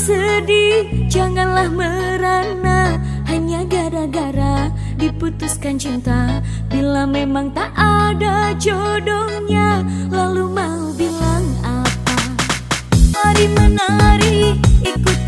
bersedih, janganlah merana hanya gara-gara diputuskan cinta. Bila memang tak ada jodohnya, lalu mau bilang apa? Mari menari, ikut